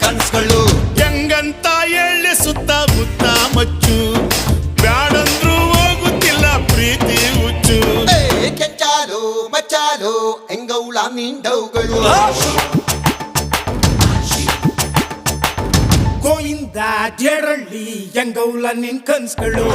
ಕನ್ಸ್ಗಳು ಹೆಂಗಂತ ಎಳ್ಳೆ ಸುತ್ತ ಮುತ್ತ ಮಚ್ಚು ಬ್ಯಾಡಂದ್ರು ಹೋಗುತ್ತಿಲ್ಲ ಪ್ರೀತಿ ಹುಚ್ಚು ಕೆಂಚಾಲು ಮಚ್ಚಾಲು ಹೆಂಗೌಳ ನಿಂಡವುಗಳು ಗೋಯಿಂದ ಜೇರಳ್ಳಿ ಹೆಂಗೌಲ ನಿನ್ ಕನ್ಸ್ಗಳು